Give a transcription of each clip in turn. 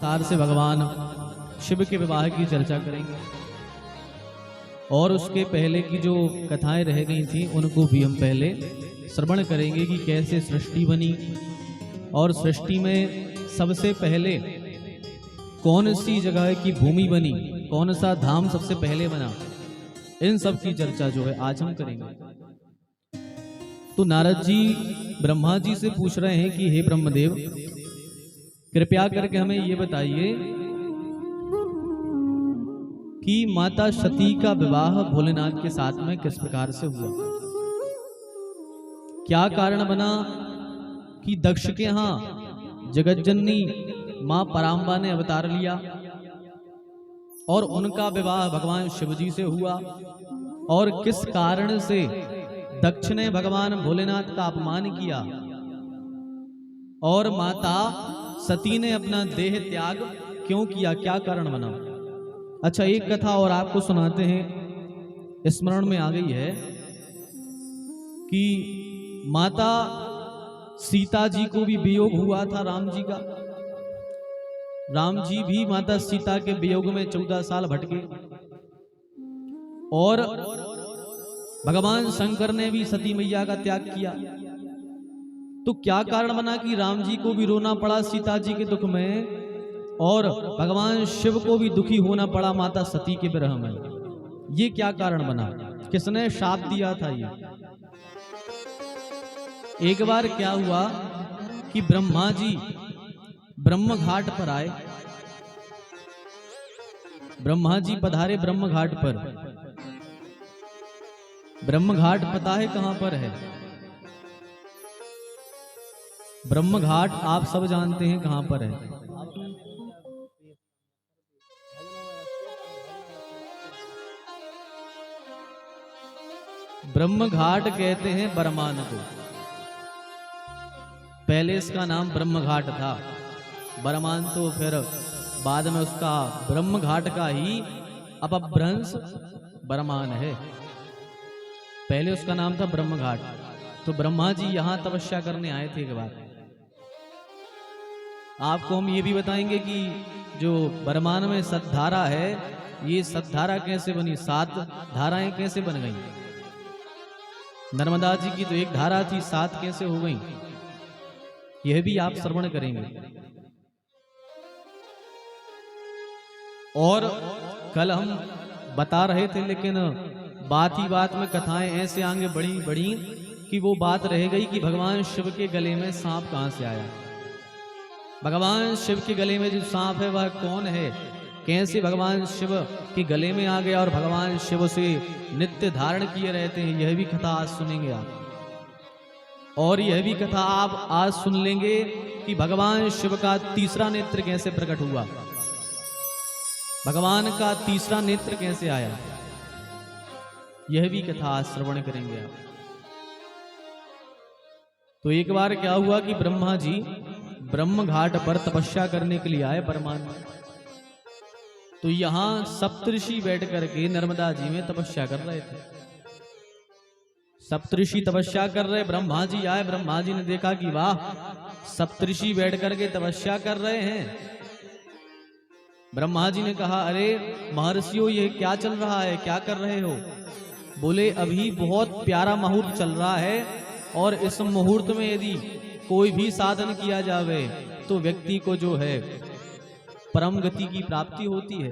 विस्तार से भगवान शिव के विवाह की चर्चा करेंगे और उसके पहले की जो कथाएं रह गई थी उनको भी हम पहले श्रवण करेंगे कि कैसे सृष्टि बनी और सृष्टि में सबसे पहले कौन सी जगह की भूमि बनी, कौन सा धाम सबसे पहले बना। इन सब की चर्चा जो है आज हम करेंगे। तो नारद जी ब्रह्मा जी से पूछ रहे हैं कि हे ब्रह्मदेव, कृपया करके हमें ये बताइए कि माता सती का विवाह भोलेनाथ के साथ में किस प्रकार से हुआ। क्या कारण बना कि दक्ष के यहां जगतजननी मां परांबा ने अवतार लिया और उनका विवाह भगवान शिव जी से हुआ, और किस कारण से दक्ष ने भगवान भोलेनाथ का अपमान किया और माता सती ने अपना देह त्याग क्यों किया, क्या कारण बना। अच्छा, एक कथा और आपको सुनाते हैं, स्मरण में आ गई है कि माता सीता जी को भी वियोग हुआ था राम जी का। राम जी भी माता सीता के वियोग में 14 साल भटके और भगवान शंकर ने भी सती मैया का त्याग किया। तो क्या कारण बना कि राम जी को भी रोना पड़ा सीता जी के दुख में और भगवान शिव को भी दुखी होना पड़ा माता सती के विरह में। ये क्या कारण बना, किसने शाप दिया था ये। एक बार क्या हुआ कि ब्रह्मा जी ब्रह्म घाट पर आए। ब्रह्मा जी पधारे ब्रह्म घाट पर। ब्रह्म घाट पता है कहां पर है? ब्रह्म घाट आप सब जानते हैं कहां पर है। ब्रह्म घाट कहते हैं बरमान को। पहले इसका नाम ब्रह्म घाट था, बरमान तो फिर बाद में उसका ब्रह्म घाट का ही अपभ्रंश बरमान है। पहले उसका नाम था ब्रह्म घाट। तो ब्रह्मा जी यहां तपस्या करने आए थे। एक बार आपको हम ये भी बताएंगे कि जो बरमान में सतधारा है, ये सतधारा कैसे बनी, 7 धाराएं कैसे बन गई। नर्मदा जी की तो एक धारा थी, 7 कैसे हो गई, यह भी आप श्रवण करेंगे। और कल हम बता रहे थे, लेकिन बात ही बात में कथाएं ऐसे आगे बढ़ी बढ़ी कि वो बात रह गई कि भगवान शिव के गले में सांप कहां से आया। भगवान शिव के गले में जो सांप है वह कौन है, कैसे भगवान शिव के गले में आ गया और भगवान शिव से नित्य धारण किए रहते हैं, यह भी कथा आज सुनेंगे आप। और यह भी कथा आप आज सुन लेंगे कि भगवान शिव का तीसरा नेत्र कैसे प्रकट हुआ, भगवान का तीसरा नेत्र कैसे आया, यह भी कथा आज श्रवण करेंगे आप। तो एक बार क्या हुआ कि ब्रह्मा जी ब्रह्म घाट पर तपस्या करने के लिए आए बरमान। तो यहां सप्तऋषि बैठ करके नर्मदा जी में तपस्या कर रहे थे। सप्तऋषि तपस्या कर रहे, ब्रह्मा जी आए। ब्रह्मा जी ने देखा कि वाह, सप्तऋषि बैठ करके तपस्या कर रहे हैं। ब्रह्मा जी ने कहा, अरे महर्षियों, ये क्या चल रहा है, क्या कर रहे हो। बोले, अभी बहुत प्यारा मुहूर्त चल रहा है और इस मुहूर्त में यदि कोई भी साधन किया जावे तो व्यक्ति को जो है परम गति की प्राप्ति होती है।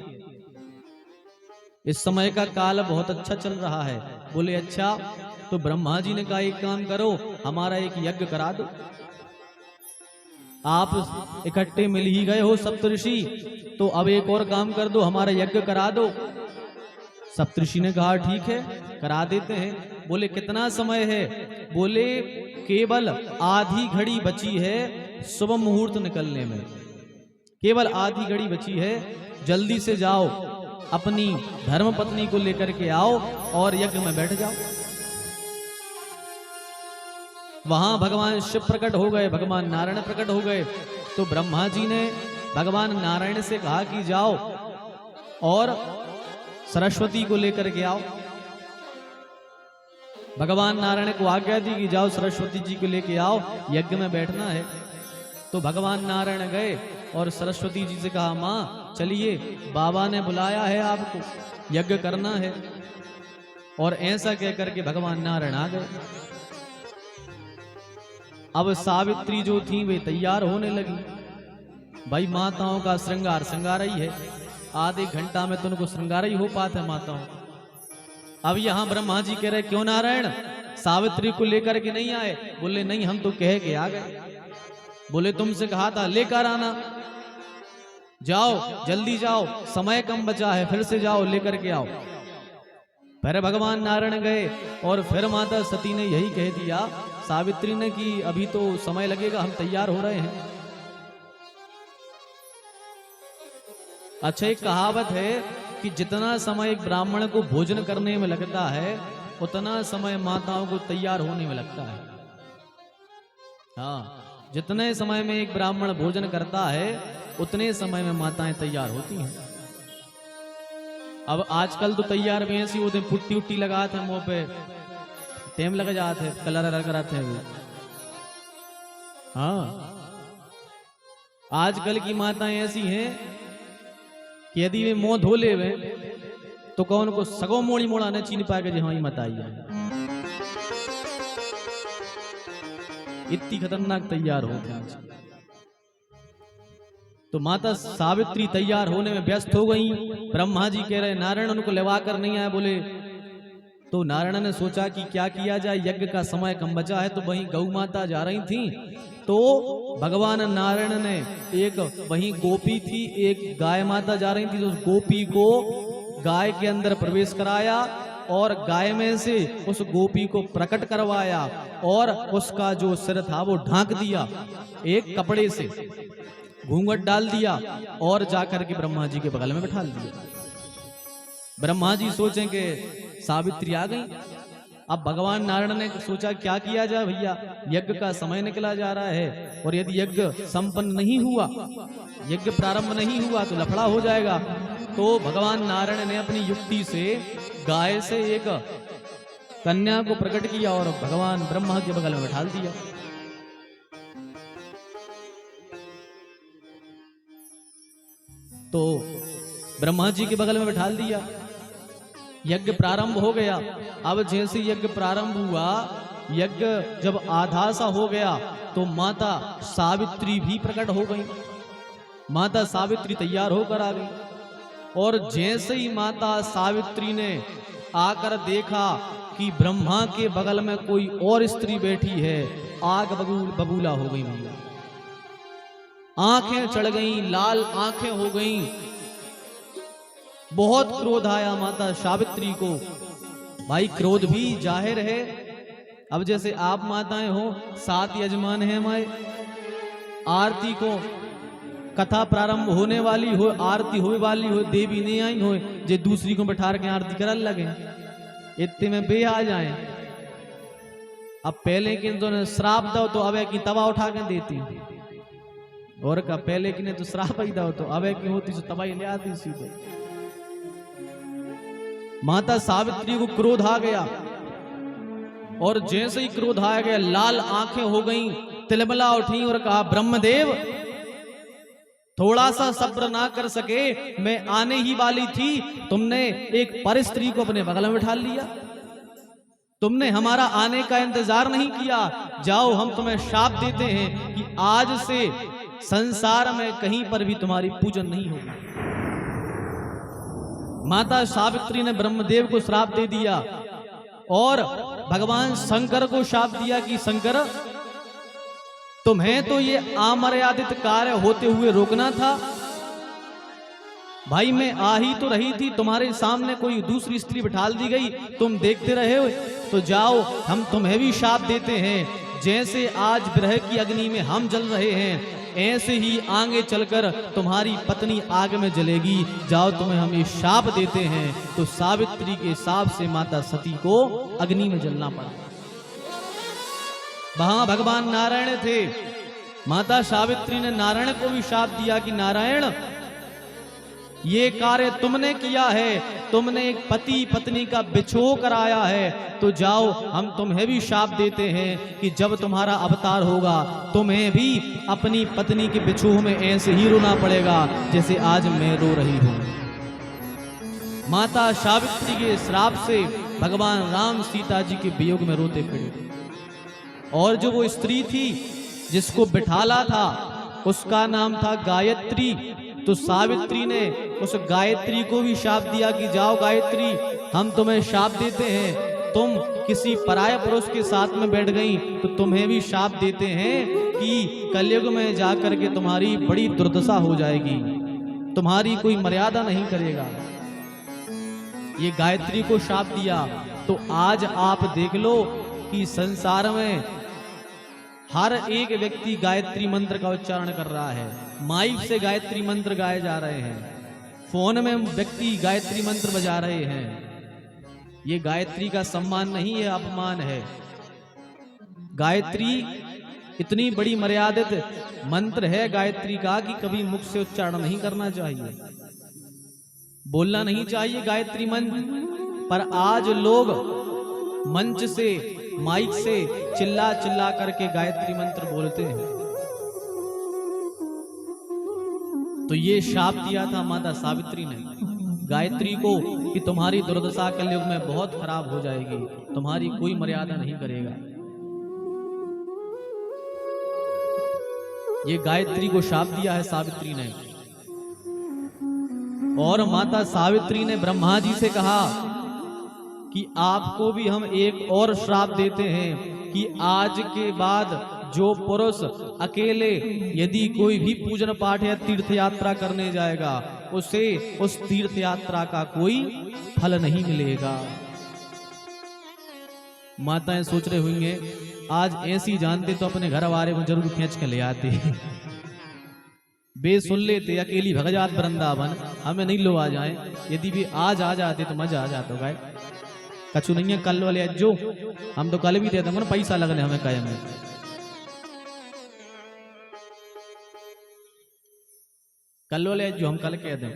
इस समय का काल बहुत अच्छा चल रहा है। बोले, अच्छा। तो ब्रह्मा जी ने कहा, एक काम करो, हमारा एक यज्ञ करा दो। आप इकट्ठे मिल ही गए हो सप्तऋषि, तो अब एक और काम कर दो, हमारा यज्ञ करा दो। सप्तऋषि ने कहा, ठीक है, करा देते हैं। बोले, कितना समय है। बोले, केवल आधी घड़ी बची है शुभ मुहूर्त निकलने में, केवल आधी घड़ी बची है। जल्दी से जाओ, अपनी धर्म पत्नी को लेकर के आओ और यज्ञ में बैठ जाओ। वहां भगवान शिव प्रकट हो गए, भगवान नारायण प्रकट हो गए। तो ब्रह्मा जी ने भगवान नारायण से कहा कि जाओ और सरस्वती को लेकर के आओ। भगवान नारायण को आज्ञा दी कि जाओ सरस्वती जी को लेके आओ, यज्ञ में बैठना है। तो भगवान नारायण गए और सरस्वती जी से कहा, माँ चलिए बाबा ने बुलाया है आपको, यज्ञ करना है। और ऐसा कहकर के भगवान नारायण आ गए। अब सावित्री जो थी वे तैयार होने लगी। भाई माताओं का श्रृंगार श्रृंगार ही है, आधे घंटा में तो उनको श्रृंगार ही हो पाता है माताओं। अब यहां ब्रह्मा जी कह रहे, क्यों नारायण सावित्री को लेकर के नहीं आए? बोले नहीं, हम तो कह के आ गए। बोले तुमसे कहा था लेकर आना, जाओ जल्दी जाओ, समय कम बचा है, फिर से जाओ लेकर के आओ। फिर भगवान नारायण गए और फिर माता सती ने यही कह दिया सावित्री ने कि अभी तो समय लगेगा, हम तैयार हो रहे हैं। अच्छा, एक कहावत है कि जितना समय एक ब्राह्मण को भोजन करने में लगता है उतना समय माताओं को तैयार होने में लगता है। हाँ, जितने समय में एक ब्राह्मण भोजन करता है उतने समय में माताएं तैयार होती हैं। अब आजकल तो तैयार भी ऐसी होते, पुट्टी उट्टी लगाते हैं मुंह पे, टेम लग जाते, कलर लगाते हैं। हाँ, आजकल की माताएं ऐसी हैं कि यदि वे मुंह धो ले वे तो कौन को सगो मोड़ी मोड़ा न चीन पाएगा जी हाँ ही मत आई। इतनी खतरनाक तैयार होते हैं। तो माता सावित्री तैयार होने में व्यस्त हो गई। ब्रह्मा जी कह रहे नारायण उनको लेवा कर नहीं आए। बोले तो नारायण ने सोचा कि क्या किया जाए, यज्ञ का समय कम बचा है। तो वहीं गौ माता जा रही थी, तो भगवान नारायण ने एक वहीं गोपी थी, एक गाय माता जा रही थी, तो उस गोपी को गाय के अंदर प्रवेश कराया और गाय में से उस गोपी को प्रकट करवाया और उसका जो सिर था वो ढांक दिया, एक कपड़े से घूंघट डाल दिया और जाकर के ब्रह्मा जी के बगल में बैठा दिया। ब्रह्मा जी सोचेंगे सावित्री आ गई। अब भगवान नारायण ने सोचा क्या किया जाए भैया, यज्ञ का समय निकला जा रहा है और यदि यज्ञ संपन्न नहीं हुआ, यज्ञ प्रारंभ नहीं हुआ तो लफड़ा हो जाएगा। तो भगवान नारायण ने अपनी युक्ति से गाय से एक कन्या को प्रकट किया और भगवान ब्रह्मा के बगल में बैठा दिया। तो ब्रह्मा जी के बगल में बैठा दिया, यज्ञ प्रारंभ हो गया। अब जैसे यज्ञ प्रारंभ हुआ, यज्ञ जब आधा सा हो गया तो माता सावित्री भी प्रकट हो गई। माता सावित्री तैयार होकर आ गई और जैसे ही माता सावित्री ने आकर देखा कि ब्रह्मा के बगल में कोई और स्त्री बैठी है, आग बबूला हो गई। भैया आंखें चढ़ गईं, लाल आंखें हो गईं, बहुत क्रोध आया माता सावित्री को। भाई क्रोध भी जाहिर है। अब जैसे आप माताएं हो, 7 यजमान हैं हमारे, आरती को कथा प्रारंभ होने वाली हो, आरती होने वाली हो, देवी नहीं आई हो, जे दूसरी को बैठा के आरती करने लगे, इतने में बे आ जाए। अब पहले की तो श्राप दो तो अबे की तवा उठा के देती, और का पहले की ने तो श्राप ही दो तो अबे की होती तो तबाही ले आती सीधे। माता सावित्री को क्रोध आ गया और जैसे ही क्रोध आ गया लाल आंखें हो गईं, तिलमिला उठी और कहा ब्रह्मदेव थोड़ा सा सब्र ना कर सके, मैं आने ही वाली थी, तुमने एक पर स्त्री को अपने बगल में बिठा लिया, तुमने हमारा आने का इंतजार नहीं किया। जाओ हम तुम्हें शाप देते हैं कि आज से संसार में कहीं पर भी तुम्हारी पूजन नहीं होगी। माता सावित्री ने ब्रह्मदेव को श्राप दे दिया और भगवान शंकर को शाप दिया कि शंकर तुम्हें तो ये अमर्यादित कार्य होते हुए रोकना था। भाई मैं आ ही तो रही थी, तुम्हारे सामने कोई दूसरी स्त्री बिठा दी गई, तुम देखते रहे हो, तो जाओ हम तुम्हें भी शाप देते हैं। जैसे आज विरह की अग्नि में हम जल रहे हैं, ऐसे ही आगे चलकर तुम्हारी पत्नी आग में जलेगी। जाओ तुम्हें हम ये शाप देते हैं। तो सावित्री के शाप से माता सती को अग्नि में जलना पड़ा। वहां भगवान नारायण थे। माता सावित्री ने नारायण को भी शाप दिया कि नारायण ये कार्य तुमने किया है, तुमने एक पति पत्नी का बिछोह कराया है, तो जाओ हम तुम्हें भी शाप देते हैं कि जब तुम्हारा अवतार होगा तुम्हें भी अपनी पत्नी के बिछोह में ऐसे ही रोना पड़ेगा जैसे आज मैं रो रही हूं। माता सावित्री के श्राप से भगवान राम सीता जी के वियोग में रोते फिरे। और जो वो स्त्री थी जिसको बिठाला था उसका नाम था गायत्री। तो सावित्री ने उस गायत्री को भी शाप दिया कि जाओ गायत्री, हम तुम्हें शाप देते हैं, तुम किसी पराये पुरुष के साथ में बैठ गई तो तुम्हें भी शाप देते हैं कि कलयुग में जाकर के तुम्हारी बड़ी दुर्दशा हो जाएगी, तुम्हारी कोई मर्यादा नहीं करेगा। ये गायत्री को शाप दिया। तो आज आप देख लो कि संसार में हर एक व्यक्ति गायत्री मंत्र का उच्चारण कर रहा है, माइक से गायत्री मंत्र गाए जा रहे हैं, फोन में व्यक्ति गायत्री मंत्र बजा रहे हैं। ये गायत्री का सम्मान नहीं है, अपमान है। गायत्री इतनी बड़ी मर्यादित मंत्र है गायत्री का कि कभी मुख से उच्चारण नहीं करना चाहिए, बोलना नहीं चाहिए गायत्री मंत्र। पर आज लोग मंच से माइक से चिल्ला चिल्ला करके गायत्री मंत्र बोलते हैं। तो ये शाप दिया था माता सावित्री ने गायत्री को कि तुम्हारी दुर्दशा कलयुग में बहुत खराब हो जाएगी, तुम्हारी कोई मर्यादा नहीं करेगा। ये गायत्री को शाप दिया है सावित्री ने। और माता सावित्री ने ब्रह्मा जी से कहा कि आपको भी हम एक और श्राप देते हैं कि आज के बाद जो पुरुष अकेले यदि कोई भी पूजन पाठ या तीर्थ यात्रा करने जाएगा उसे उस तीर्थ यात्रा का कोई फल नहीं मिलेगा। माताएं सोच रहे होंगे आज ऐसी जानते तो अपने घर वाले को जरूर खींच के ले आते, बे सुन लेते, अकेली भगजात वृंदावन, हमें नहीं लो आ जाए। यदि भी आज आ जाते तो मजा आ जाता गाय। कछु नहीं है, कल वाले जो हम तो कल भी देते हैं ना, पैसा लगने हमें कायम में। कल वाले जो हम कल कह दें।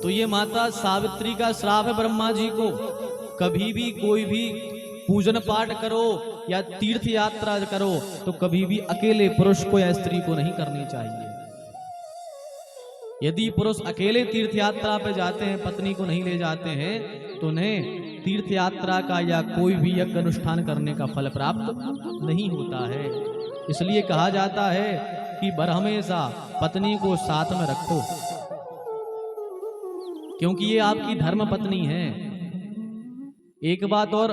तो ये माता सावित्री का श्राप है ब्रह्मा जी को, कभी भी कोई भी पूजन पाठ करो या तीर्थ यात्रा करो तो कभी भी अकेले पुरुष को या स्त्री को नहीं करनी चाहिए। यदि पुरुष अकेले तीर्थ यात्रा पे जाते हैं, पत्नी को नहीं ले जाते हैं, तो उन्हें तीर्थ यात्रा का या कोई भी यज्ञ अनुष्ठान करने का फल प्राप्त नहीं होता है। इसलिए कहा जाता है कि हमेशा पत्नी को साथ में रखो, क्योंकि ये आपकी धर्म पत्नी है। एक बात और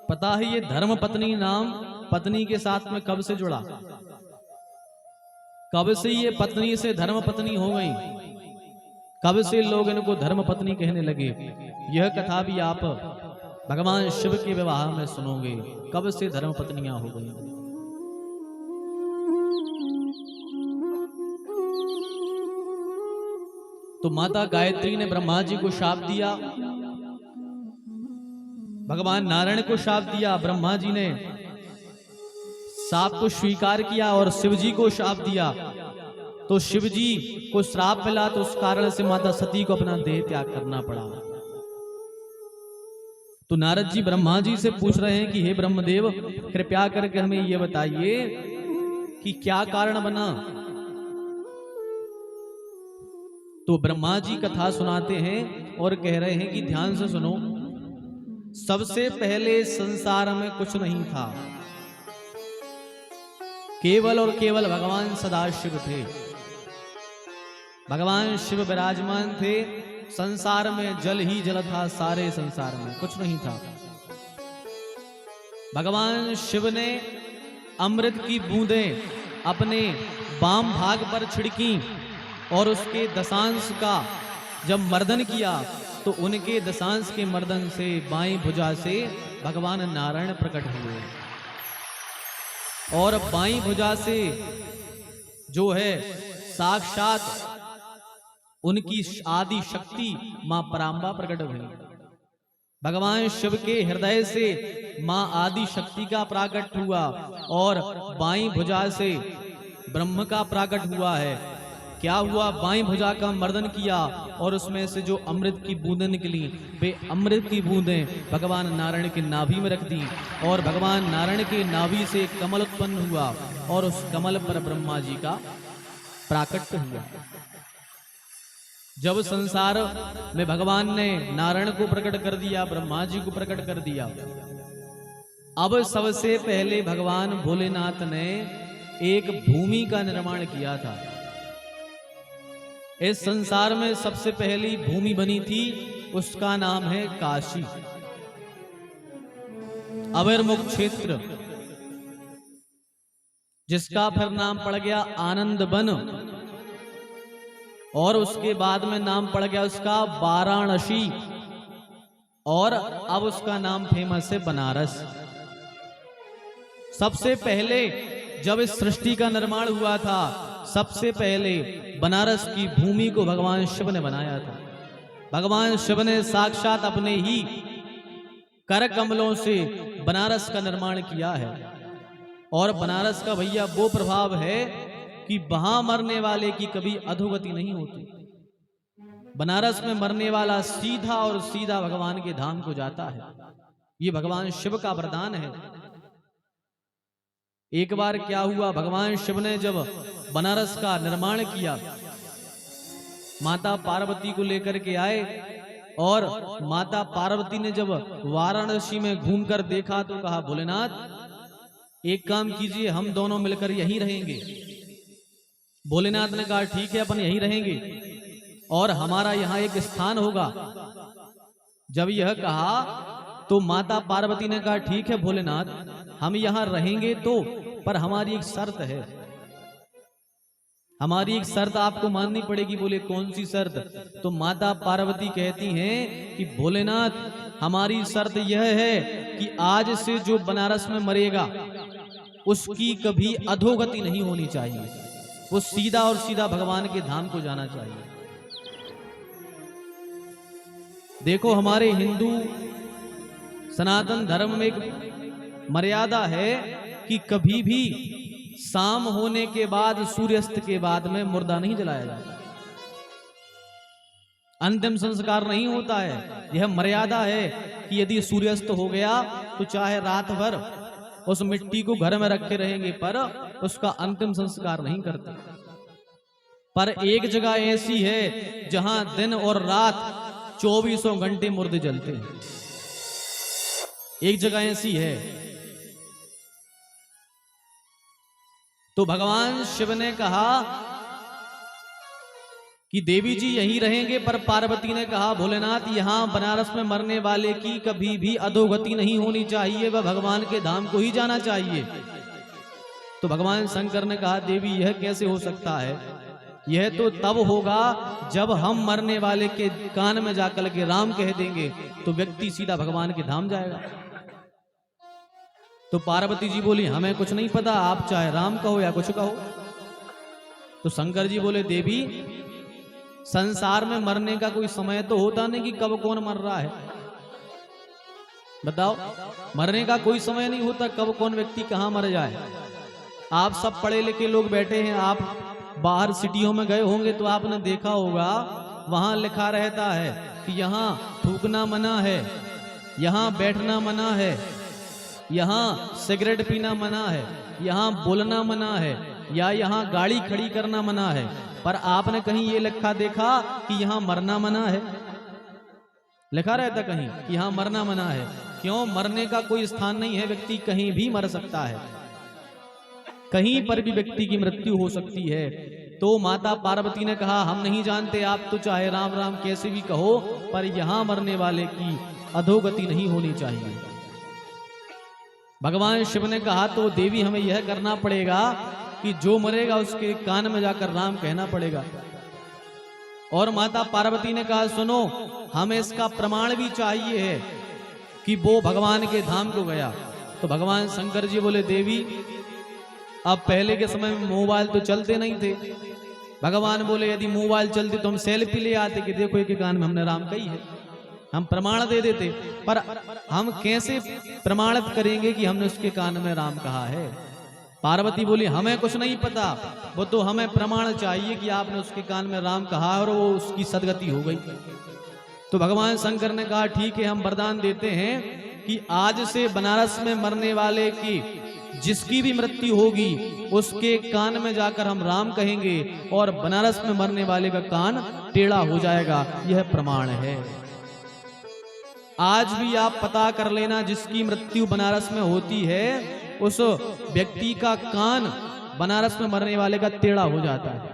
पता है, ये धर्म पत्नी नाम पत्नी के साथ में कब से जुड़ा, कब से ये पत्नी से धर्म पत्नी हो गई, कब से लोग इनको धर्म पत्नी कहने लगे। यह कथा भी आप भगवान शिव के विवाह में सुनोगे, कब से धर्म पत्नियां हो गई। तो माता गायत्री ने ब्रह्मा जी को शाप दिया, भगवान नारायण को शाप दिया, ब्रह्मा जी ने शाप को स्वीकार किया और शिव जी को शाप दिया। तो शिव जी को श्राप मिला, तो उस कारण से माता सती को अपना देह त्याग करना पड़ा। तो नारद जी ब्रह्मा जी से पूछ रहे हैं कि हे ब्रह्मदेव, कृपया करके हमें यह बताइए कि क्या कारण बना। तो ब्रह्मा जी कथा सुनाते हैं और कह रहे हैं कि ध्यान से सुनो, सबसे पहले संसार में कुछ नहीं था, केवल और केवल भगवान सदाशिव थे। भगवान शिव विराजमान थे, संसार में जल ही जल था, सारे संसार में कुछ नहीं था। भगवान शिव ने अमृत की बूंदें अपने वाम भाग पर छिड़की और उसके दशांश का जब मर्दन किया तो उनके दशांश के मर्दन से बाईं भुजा से भगवान नारायण प्रकट हुए और बाईं भुजा से जो है साक्षात उनकी आदि शक्ति मां परांबा प्रकट हुई। भगवान शिव के हृदय से मां आदि शक्ति का प्राकट हुआ और बाईं भुजा से ब्रह्म का प्राकट हुआ है। क्या हुआ, बाएं भुजा का मर्दन किया और उसमें से जो अमृत की बूंदें निकली, वे अमृत की बूंदें भगवान नारायण के नाभि में रख दी और भगवान नारायण के नाभि से कमल उत्पन्न हुआ और उस कमल पर ब्रह्मा जी का प्राकट्य हुआ। जब संसार में भगवान ने नारायण को प्रकट कर दिया, ब्रह्मा जी को प्रकट कर दिया, अब सबसे पहले भगवान भोलेनाथ ने एक भूमि का निर्माण किया था। इस संसार में सबसे पहली भूमि बनी थी, उसका नाम है काशी, अबरमुख क्षेत्र, जिसका फिर नाम पड़ गया आनंद वन और उसके बाद में नाम पड़ गया उसका वाराणसी और अब उसका नाम फेमस है बनारस। सबसे पहले जब इस सृष्टि का निर्माण हुआ था, सबसे पहले बनारस की भूमि को भगवान शिव ने बनाया था। भगवान शिव ने साक्षात अपने ही कर कमलों से बनारस का निर्माण किया है और बनारस का भैया वो प्रभाव है कि वहां मरने वाले की कभी अधोगति नहीं होती। बनारस में मरने वाला सीधा और सीधा भगवान के धाम को जाता है। ये भगवान शिव का वरदान है। एक बार क्या हुआ, भगवान शिव ने जब बनारस का निर्माण किया, माता पार्वती को लेकर के आए और माता पार्वती ने जब वाराणसी में घूमकर देखा तो कहा, भोलेनाथ एक काम कीजिए, हम दोनों मिलकर यहीं रहेंगे। भोलेनाथ ने कहा ठीक है, अपन यहीं रहेंगे और हमारा यहाँ एक स्थान होगा। जब यह कहा तो माता पार्वती ने कहा ठीक है भोलेनाथ, हम यहाँ रहेंगे तो, पर हमारी एक शर्त है, हमारी एक शर्त आपको माननी पड़ेगी। बोले कौन सी शर्त? तो माता पार्वती कहती हैं कि भोलेनाथ हमारी शर्त यह है कि आज से जो बनारस में मरेगा उसकी कभी अधोगति नहीं होनी चाहिए, वो सीधा और सीधा भगवान के धाम को जाना चाहिए। देखो हमारे हिंदू सनातन धर्म में एक मर्यादा है कि कभी भी शाम होने के बाद, सूर्यास्त के बाद में मुर्दा नहीं जलाया जाता, अंतिम संस्कार नहीं होता है। यह मर्यादा है कि यदि सूर्यास्त हो गया तो चाहे रात भर उस मिट्टी को घर में रखे रहेंगे पर उसका अंतिम संस्कार नहीं करते। पर एक जगह ऐसी है जहां दिन और रात 24 घंटे मुर्दे जलते हैं। एक जगह ऐसी है। तो भगवान शिव ने कहा कि देवी जी यहीं रहेंगे, पर पार्वती ने कहा भोलेनाथ यहां बनारस में मरने वाले की कभी भी अधोगति नहीं होनी चाहिए, वह भगवान के धाम को ही जाना चाहिए। तो भगवान शंकर ने कहा देवी यह कैसे हो सकता है? यह तो तब होगा जब हम मरने वाले के कान में जाकर के राम कह देंगे तो व्यक्ति सीधा भगवान के धाम जाएगा। तो पार्वती जी बोली हमें कुछ नहीं पता, आप चाहे राम कहो या कुछ कहो। तो शंकर जी बोले देवी संसार में मरने का कोई समय तो होता नहीं कि कब कौन मर रहा है, बताओ। मरने का कोई समय नहीं होता, कब कौन व्यक्ति कहां मर जाए। आप सब पढ़े लिखे लोग बैठे हैं, आप बाहर सिटियों में गए होंगे तो आपने देखा होगा वहां लिखा रहता है कि यहाँ थूकना मना है, यहाँ बैठना मना है, यहाँ सिगरेट पीना मना है, यहाँ बोलना मना है, या यहाँ गाड़ी खड़ी करना मना है। पर आपने कहीं ये लिखा देखा कि यहाँ मरना मना है? लिखा रहता कहीं कि यहाँ मरना मना है। क्यों? मरने का कोई स्थान नहीं है, व्यक्ति कहीं भी मर सकता है, कहीं पर भी व्यक्ति की मृत्यु हो सकती है। तो माता पार्वती ने कहा हम नहीं जानते, आप तो चाहे राम राम कैसे भी कहो, पर यहां मरने वाले की अधोगति नहीं होनी चाहिए। भगवान शिव ने कहा तो देवी हमें यह करना पड़ेगा कि जो मरेगा उसके कान में जाकर राम कहना पड़ेगा। और माता पार्वती ने कहा सुनो, हमें इसका प्रमाण भी चाहिए है कि वो भगवान के धाम को गया। तो भगवान शंकर जी बोले देवी अब पहले के समय में मोबाइल तो चलते नहीं थे। भगवान बोले यदि मोबाइल चलते तो हम सेल्फी ले आते कि देखो एक कान में हमने राम कही है, हम प्रमाण दे देते। पर हम कैसे प्रमाणित करेंगे कि हमने उसके कान में राम कहा है? पार्वती बोली हमें कुछ नहीं पता, वो तो हमें प्रमाण चाहिए कि आपने उसके कान में राम कहा और वो उसकी सदगति हो गई। तो भगवान शंकर ने कहा ठीक है, हम वरदान देते हैं कि आज से बनारस में मरने वाले की जिसकी भी मृत्यु होगी उसके कान में जाकर हम राम कहेंगे और बनारस में मरने वाले का कान टेढ़ा हो जाएगा। यह प्रमाण है। आज भी आप पता कर लेना, जिसकी मृत्यु बनारस में होती है उस व्यक्ति का कान बनारस में मरने वाले का टेढ़ा हो जाता है।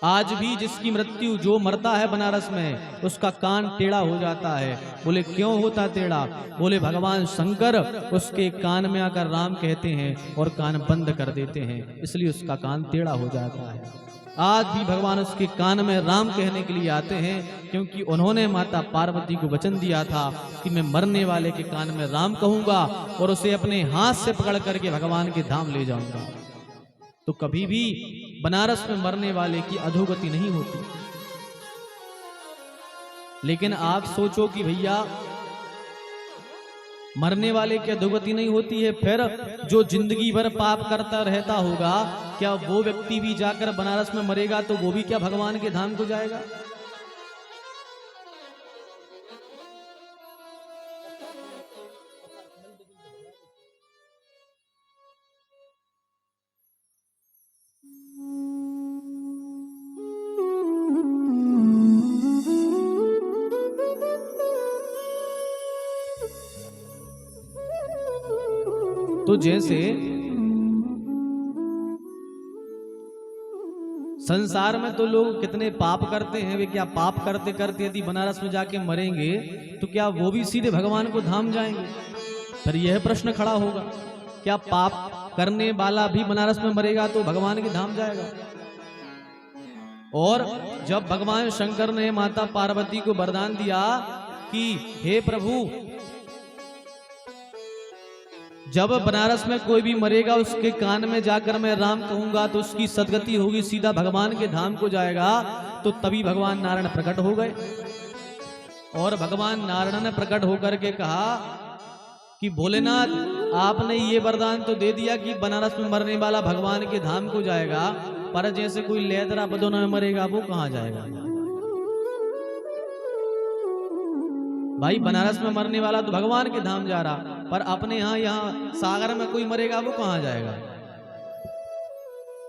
आज भी जिसकी मृत्यु, जो मरता है बनारस में, उसका कान टेढ़ा हो जाता है। बोले क्यों होता टेढ़ा? बोले भगवान शंकर उसके कान में आकर राम कहते हैं और कान बंद कर देते हैं, इसलिए उसका कान टेढ़ा हो जाता है। आज भी भगवान उसके कान में राम कहने के लिए आते हैं, क्योंकि उन्होंने माता पार्वती को वचन दिया था कि मैं मरने वाले के कान में राम कहूंगा और उसे अपने हाथ से पकड़ करके भगवान के धाम ले जाऊंगा। तो कभी भी बनारस में मरने वाले की अधोगति नहीं होती। लेकिन आप सोचो कि भैया मरने वाले की अधोगति नहीं होती है, फिर जो जिंदगी भर पाप करता रहता होगा, क्या वो व्यक्ति भी जाकर बनारस में मरेगा तो वो भी क्या भगवान के धाम को जाएगा? तो जैसे संसार में तो लोग कितने पाप करते हैं, वे क्या पाप करते करते यदि बनारस में जाके मरेंगे तो क्या वो भी सीधे भगवान को धाम जाएंगे? फिर यह प्रश्न खड़ा होगा, क्या पाप करने वाला भी बनारस में मरेगा तो भगवान के धाम जाएगा? और जब भगवान शंकर ने माता पार्वती को वरदान दिया कि हे प्रभु, जब बनारस में कोई भी मरेगा उसके कान में जाकर मैं राम कहूंगा तो उसकी सदगति होगी, सीधा भगवान के धाम को जाएगा, तो तभी भगवान नारायण प्रकट हो गए। और भगवान नारायण ने प्रकट होकर के कहा कि भोलेनाथ, आपने ये वरदान तो दे दिया कि बनारस में मरने वाला भगवान के धाम को जाएगा, पर जैसे कोई लेदरा बदोना में मरेगा वो कहां जाएगा? भाई बनारस में मरने वाला तो भगवान के धाम जा रहा, पर अपने यहाँ सागर में कोई मरेगा वो कहां जाएगा?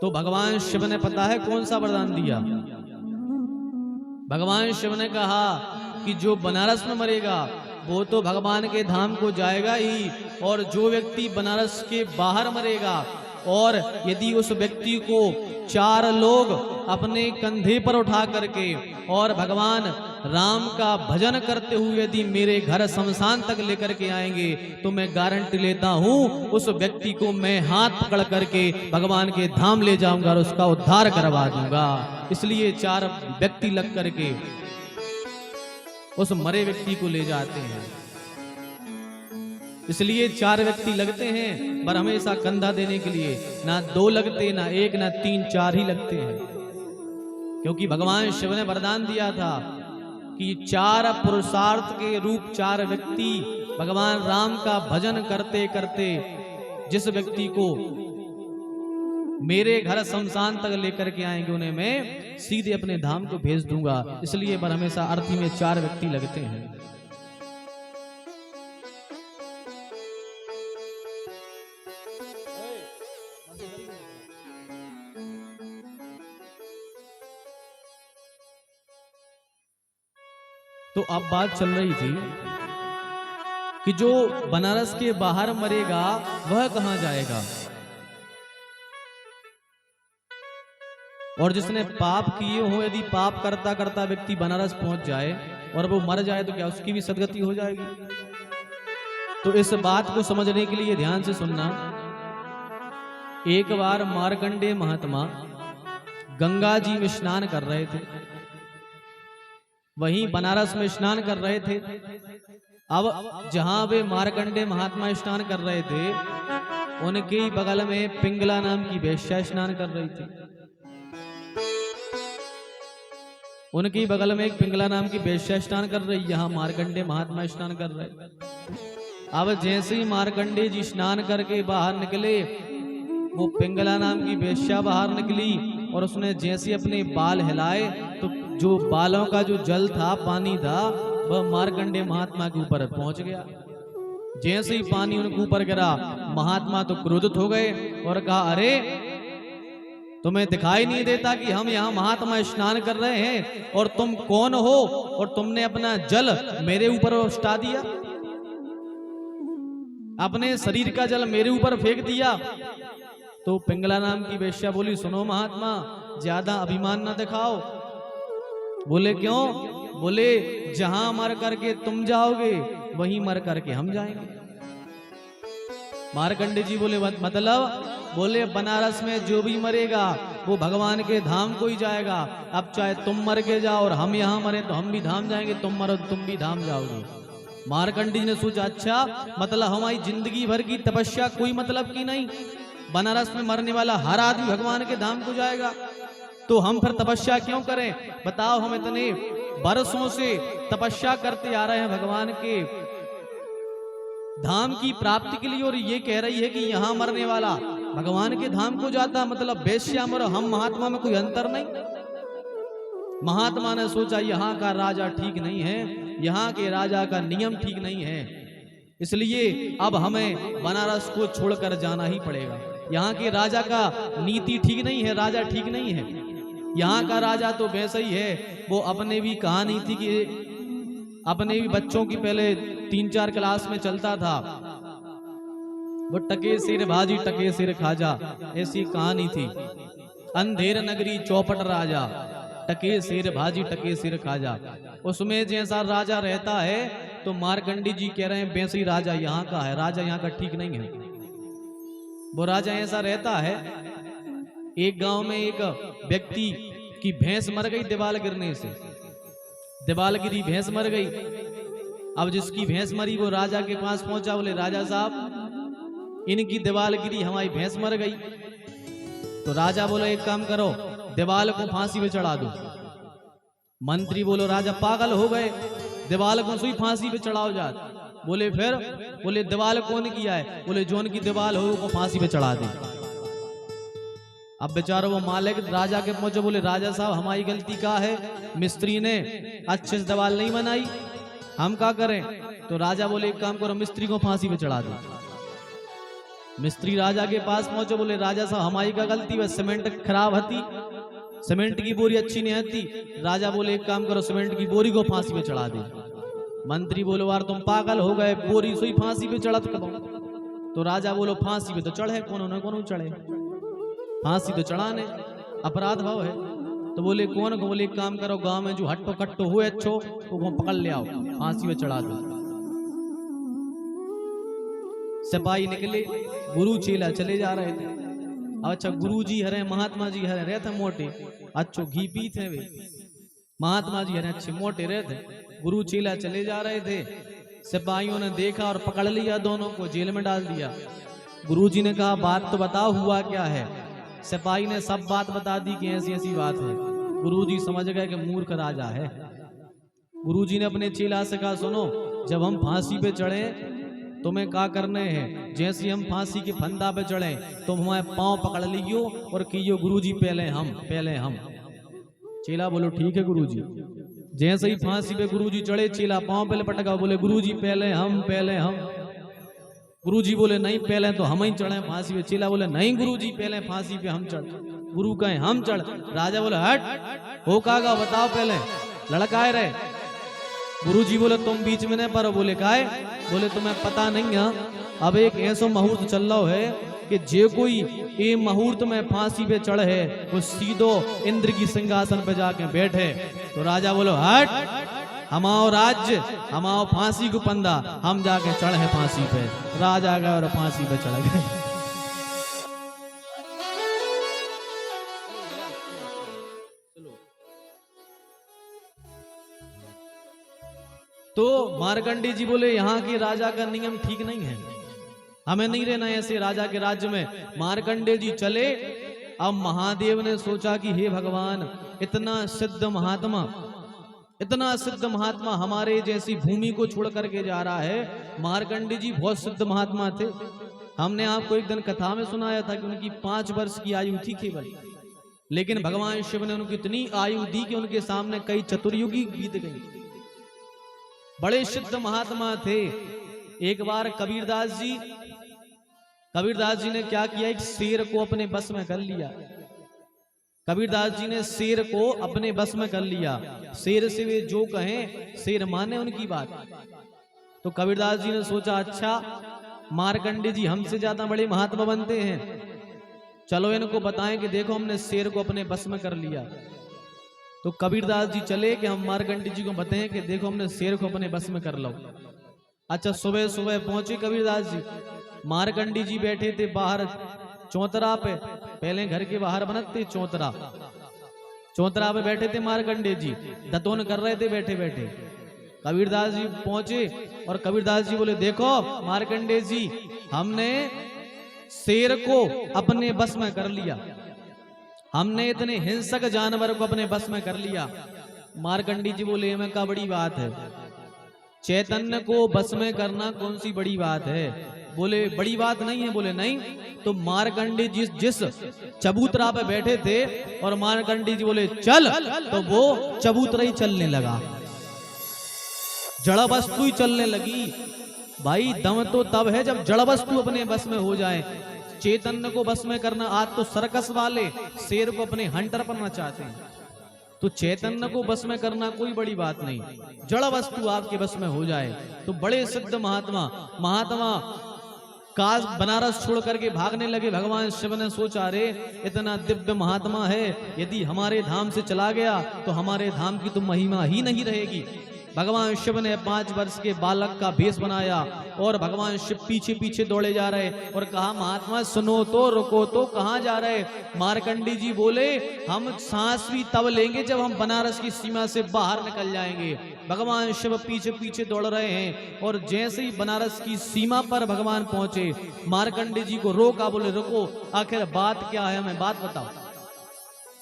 तो भगवान शिव ने पता है कौन सा वरदान दिया? भगवान शिव ने कहा कि जो बनारस में मरेगा वो तो भगवान के धाम को जाएगा ही, और जो व्यक्ति बनारस के बाहर मरेगा और यदि उस व्यक्ति को 4 लोग अपने कंधे पर उठा करके और भगवान राम का भजन करते हुए यदि मेरे घर शमशान तक लेकर के आएंगे तो मैं गारंटी लेता हूं उस व्यक्ति को मैं हाथ पकड़ करके भगवान के धाम ले जाऊंगा और उसका उद्धार करवा दूंगा। इसलिए 4 व्यक्ति लग करके उस मरे व्यक्ति को ले जाते हैं। इसलिए 4 व्यक्ति लगते हैं, पर हमेशा कंधा देने के लिए ना 2 लगते, ना 1, ना 3, 4 ही लगते हैं। क्योंकि भगवान शिव ने वरदान दिया था कि 4 पुरुषार्थ के रूप 4 व्यक्ति भगवान राम का भजन करते करते जिस व्यक्ति को मेरे घर शमशान तक लेकर के आएंगे उन्हें मैं सीधे अपने धाम को भेज दूंगा। इसलिए पर हमेशा अर्थी में 4 व्यक्ति लगते हैं। तो अब बात चल रही थी कि जो बनारस के बाहर मरेगा वह कहां जाएगा, और जिसने पाप किए हो, यदि पाप करता करता व्यक्ति बनारस पहुंच जाए और वो मर जाए तो क्या उसकी भी सदगति हो जाएगी? तो इस बात को समझने के लिए ध्यान से सुनना। एक बार मार्कंडेय महात्मा गंगा जी में स्नान कर रहे थे, वहीं बनारस में स्नान कर रहे थे। अब जहां वे मार्कंडेय महात्मा स्नान कर रहे थे उनके ही बगल में पिंगला नाम की वेश्या स्नान कर रही थी। उनके बगल में एक पिंगला नाम की वेश्या स्नान कर रही, यहाँ मार्कंडेय महात्मा स्नान कर रहे। अब जैसे ही मार्कंडेय जी स्नान करके बाहर निकले, वो पिंगला नाम की वेश्या बाहर निकली और उसने जैसे अपने बाल हिलाए तो जो बालों का जो जल था, पानी था, वह मार्कंडेय महात्मा के ऊपर पहुंच गया। जैसे ही पानी उनके ऊपर गिरा, महात्मा तो क्रोधित हो गए और कहा, अरे तुम्हें दिखाई नहीं देता कि हम यहाँ महात्मा स्नान कर रहे हैं और तुम कौन हो और तुमने अपना जल मेरे ऊपर उछटा दिया, अपने शरीर का जल मेरे ऊपर फेंक दिया। तो पिंगला नाम की वेश्या बोली, सुनो महात्मा, ज्यादा अभिमान ना दिखाओ। बोले क्यों? बोले जहां मर करके तुम जाओगे वहीं मर करके हम जाएंगे। मार्कंडेय जी बोले मतलब? बोले बनारस में जो भी मरेगा वो भगवान के धाम को ही जाएगा। अब चाहे तुम मर के जाओ और हम यहाँ मरे तो हम भी धाम जाएंगे, तुम मरो तुम भी धाम जाओगे। मार्कंडेय जी ने सोचा, अच्छा मतलब हमारी जिंदगी भर की तपस्या कोई मतलब की नहीं, बनारस में मरने वाला हर आदमी भगवान के धाम को जाएगा, तो हम फिर तपस्या क्यों करें? बताओ, हम इतने बरसों से तपस्या करते आ रहे हैं भगवान के धाम की प्राप्ति के लिए, और ये कह रही है कि यहाँ मरने वाला भगवान के धाम को जाता, मतलब वेश्या मरो हम महात्मा में कोई अंतर नहीं। महात्मा ने सोचा यहाँ का राजा ठीक नहीं है, यहाँ के राजा का नियम ठीक नहीं है, इसलिए अब हमें बनारस को छोड़कर जाना ही पड़ेगा। यहाँ के राजा का नीति ठीक नहीं है, राजा ठीक नहीं है। यहाँ का राजा तो वैसा ही है, वो अपने भी कहानी थी कि अपने भी बच्चों की पहले 3-4 क्लास में चलता था, वो टके सिर भाजी टके सिर खाजा, ऐसी कहानी थी। अंधेर नगरी चौपट राजा, टके सिर भाजी टके सिर खाजा। उसमें जैसा राजा रहता है तो मार्कंडेय जी कह रहे हैं वैसे ही राजा यहाँ का है, राजा यहाँ का ठीक नहीं है। वो राजा ऐसा रहता है, एक गांव में एक व्यक्ति की भैंस मर गई दीवाल गिरने से, दीवाल गिरी भैंस मर गई। अब जिसकी भैंस मरी वो राजा के पास पहुंचा, बोले राजा साहब इनकी दीवाल गिरी, हमारी भैंस मर गई। तो राजा बोले एक काम करो, दीवाल को फांसी पे चढ़ा दो। मंत्री बोलो राजा पागल हो गए, दीवाल को सुई फांसी पे चढ़ाओ जात। बोले फिर? बोले दीवाल कौन किया है? बोले जोन की दीवाल हो वो फांसी पे चढ़ा दे। अब बेचारा वो मालिक राजा के पहुंचे, बोले राजा साहब हमारी गलती क्या है, मिस्त्री ने अच्छे से दीवाल नहीं बनाई, हम क्या करें? तो राजा बोले एक काम करो, मिस्त्री को फांसी पे चढ़ा दो। मिस्त्री राजा के पास पहुंचे, बोले राजा साहब हमारी क्या गलती है, सीमेंट खराब हती, सीमेंट की बोरी अच्छी नहीं आती। राजा बोले एक काम करो, सीमेंट की बोरी को फांसी पे चढ़ा दे। मंत्री बोलो यार तुम पागल हो गए, बोरी सुई फांसी पे चढ़ा करो। तो राजा बोलो फांसी पे तो चढ़े, कौन चढ़े, फांसी तो चढ़ाने अपराध भाव है। तो बोले कौन को? बोले एक काम करो, गांव में जो हट्टो कट्टो हुए अच्छो वो पकड़ ले आओ, फांसी पे चढ़ा दो। सिपाही निकले, गुरु चेला चले जा रहे थे। अच्छा गुरु जी हरे, महात्मा जी हरे रहते मोटे, अच्छो घी पी थे वे, महात्मा जी हरे अच्छे मोटे रहते। गुरु चेला चले जा रहे थे, सिपाहियों ने देखा और पकड़ लिया, दोनों को जेल में डाल दिया। गुरु जी ने कहा बात तो बताओ हुआ क्या है। सिपाही ने सब बात बता दी कि ऐसी ऐसी बात है। गुरु जी समझ गए कि मूर्ख राजा है। गुरु जी ने अपने चेला से कहा सुनो, जब हम फांसी पे चढ़े तुम्हें क्या करने हैं, जैसे हम फांसी के फंदा पे चढ़े तुम हमारे पांव पकड़ लियो और कहियो गुरुजी पहले हम। चेला बोलो ठीक है गुरुजी। जैसे ही फांसी पे गुरुजी चढ़े, चेला पांव पे लपटका, बोले गुरुजी पहले हम। गुरुजी बोले नहीं पहले तो हम ही चढ़े फांसी पे। चेला बोले नहीं गुरुजी पहले फांसी पे हम चढ़। गुरु कहे हम चढ़। राजा बोले हट, हो कागा बताओ पहले, लड़काए रहे। गुरुजी बोले तुम बीच में नहीं पड़ो। बोले काहे? बोले तुम्हें पता नहीं है, अब एक ऐसा मुहूर्त चल रहा है कि जे कोई ये मुहूर्त में फांसी पे चढ़े है वो सीधो इंद्र की सिंहासन पे जाके बैठे। तो राजा बोलो हट, हमाओ राज्य, हमाओ फांसी को पंदा, हम जाके चढ़े फांसी पे। राजा गए और फांसी पे चढ़ गए। तो मार्कंडेय जी बोले यहाँ के राजा का नियम ठीक नहीं है, हमें नहीं रहना ऐसे राजा के राज्य में। मार्कंडेय जी चले। अब महादेव ने सोचा कि हे भगवान, इतना सिद्ध महात्मा इतना सिद्ध महात्मा हमारे जैसी भूमि को छोड़ करके जा रहा है। मार्कंडे जी बहुत सिद्ध महात्मा थे। हमने आपको एक दिन कथा में सुनाया था कि उनकी 5 वर्ष की आयु थी केवल, लेकिन भगवान शिव ने उनको इतनी आयु दी कि उनके सामने कई चतुर्युगी बीत गई। बड़े सिद्ध महात्मा थे। एक बार कबीरदास जी ने क्या किया, एक शेर को अपने बस में कर लिया। कबीरदास जी ने शेर को अपने बस में कर लिया। शेर से वे जो कहें शेर माने उनकी बात। तो कबीरदास जी ने सोचा, अच्छा मार्कंडे जी हमसे ज्यादा बड़े महात्मा बनते हैं, चलो इनको बताएं कि देखो हमने शेर को अपने बस में कर लिया। तो कबीरदास जी चले कि हम मार्कंडे जी को बताएं कि देखो हमने शेर को अपने बस में कर लो। अच्छा सुबह सुबह पहुंचे कबीरदास जी। मार्कंडे जी बैठे थे बाहर चौतरा पे, पहले घर के बाहर बनते चौतरा पे बैठे थे मार्कंडे जी, दतोन कर रहे थे बैठे बैठे। कबीरदास जी पहुंचे और कबीरदास जी बोले, देखो मार्कंडे जी हमने शेर को अपने बस में कर लिया, हमने इतने हिंसक जानवर को अपने बस में कर लिया। मार्कंडे जी बोले, में क्या बड़ी बात है, चैतन्य को बस में करना कौन सी बड़ी बात है। बोले बड़ी बात नहीं है। बोले नहीं। तो मार्कंडे जी जिस चबूतरा पे बैठे थे और मार्कंडे जी बोले चल, तो वो चबूतरा ही चलने लगा, जड़ वस्तु ही चलने लगी। भाई दम तो तब है जब जड़ वस्तु अपने बस में हो जाए। चैतन्य को बस में करना, आज तो सर्कस वाले शेर को अपने हंटर बनना चाहते हैं, तो चैतन्य को बस में करना कोई बड़ी बात नहीं, जड़ वस्तु आपके बस में हो जाए। तो बड़े सिद्ध महात्मा काश बनारस छोड़ करके भागने लगे। भगवान शिव ने सोचा, रे इतना दिव्य महात्मा है, यदि हमारे धाम से चला गया तो हमारे धाम की तो महिमा ही नहीं रहेगी। भगवान शिव ने 5 वर्ष के बालक का भेष बनाया और भगवान शिव पीछे पीछे दौड़े जा रहे और कहा, महात्मा सुनो तो, रुको तो, कहाँ जा रहे। मार्कंडे जी बोले, हम सांस भी तब लेंगे जब हम बनारस की सीमा से बाहर निकल जाएंगे। भगवान शिव पीछे पीछे दौड़ रहे हैं और जैसे ही बनारस की सीमा पर भगवान पहुंचे, मार्कंडे जी को रोका। बोले रुको, आखिर बात क्या है, हमें बात बताओ।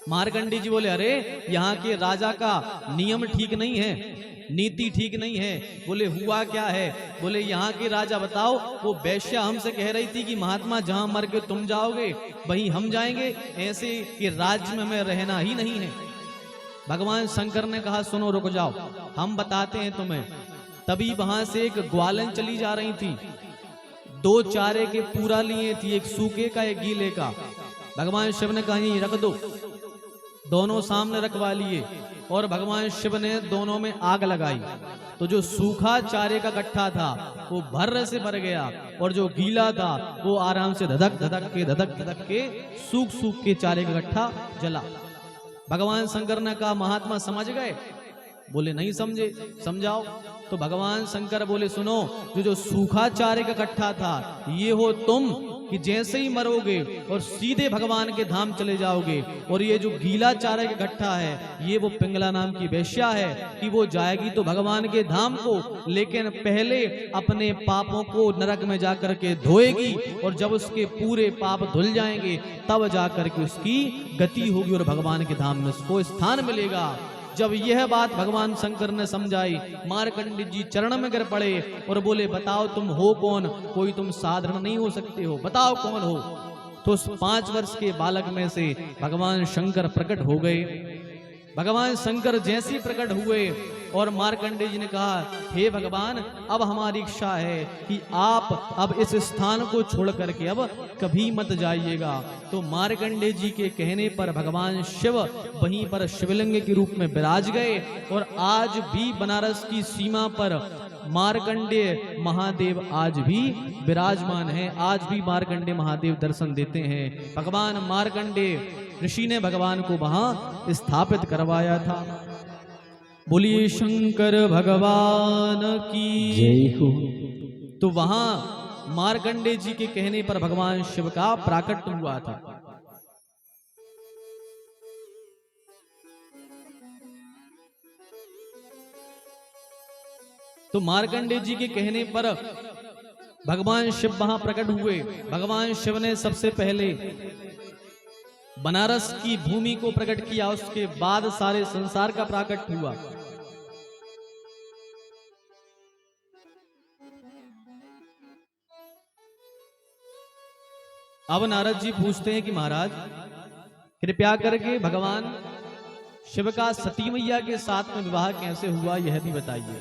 मार्कंडे जी बोले, अरे यहाँ के राजा का नियम ठीक नहीं है, नीति ठीक नहीं है। बोले हुआ क्या है। बोले यहाँ के राजा बताओ, वो वैश्या हमसे कह रही थी कि महात्मा जहां मर के तुम जाओगे वहीं हम जाएंगे, ऐसे कि राज्य में हमें रहना ही नहीं है। भगवान शंकर ने कहा, सुनो रुक जाओ, हम बताते हैं तुम्हें। तभी वहां से एक ग्वालन चली जा रही थी, 2 चारे के पूरा लिए थी, एक सूखे का एक गीले का। भगवान शिव ने कहा, यहीं रख दो। दोनों सामने रखवा लिए और भगवान शिव ने दोनों में आग लगाई। तो जो सूखा चारे का गट्ठा था वो भर्र से भर गया और जो गीला था वो आराम से धधक धधक के सूख के चारे का गट्ठा जला। भगवान शंकर ने कहा, महात्मा समझ गए। बोले नहीं समझे, समझाओ। तो भगवान शंकर बोले, सुनो, जो सूखा चारे का गट्ठा था ये हो तुम, कि जैसे ही मरोगे और सीधे भगवान के धाम चले जाओगे, और ये जो गीला चारे का गट्ठा है ये वो पिंगला नाम की वैश्या है कि वो जाएगी तो भगवान के धाम को, लेकिन पहले अपने पापों को नरक में जाकर के धोएगी और जब उसके पूरे पाप धुल जाएंगे तब जाकर के उसकी गति होगी और भगवान के धाम में उसको स्थान मिलेगा। जब यह बात भगवान शंकर ने समझाई, मार्कंडे जी चरण में गिर पड़े और बोले, बताओ तुम हो कौन, कोई तुम साधारण नहीं हो सकते हो, बताओ कौन हो। तो उस 5 वर्ष के बालक में से भगवान शंकर प्रकट हो गए। भगवान शंकर जैसे प्रकट हुए और मार्कंडे जी ने कहा, हे भगवान, अब हमारी इच्छा है कि आप अब इस स्थान को छोड़ करके अब कभी मत जाइएगा। तो मार्कंडे जी के कहने पर भगवान शिव वहीं पर शिवलिंग के रूप में विराज गए और आज भी बनारस की सीमा पर मार्कंडे महादेव आज भी विराजमान है। आज भी मार्कंडे महादेव दर्शन देते हैं। भगवान मार्कंडे ऋषि ने भगवान को वहां स्थापित करवाया था। बोलिए शंकर भगवान की जय हो। तो वहां मार्कंडे जी के कहने पर भगवान शिव का प्राकट्य हुआ था। तो मार्कंडे जी के कहने पर भगवान शिव वहां प्रकट हुए। भगवान शिव ने सबसे पहले बनारस की भूमि को प्रकट किया, उसके बाद सारे संसार का प्राकट्य हुआ। अब नारद जी पूछते हैं कि महाराज कृपया करके भगवान शिव का सती मैया के साथ में विवाह कैसे हुआ यह भी बताइए।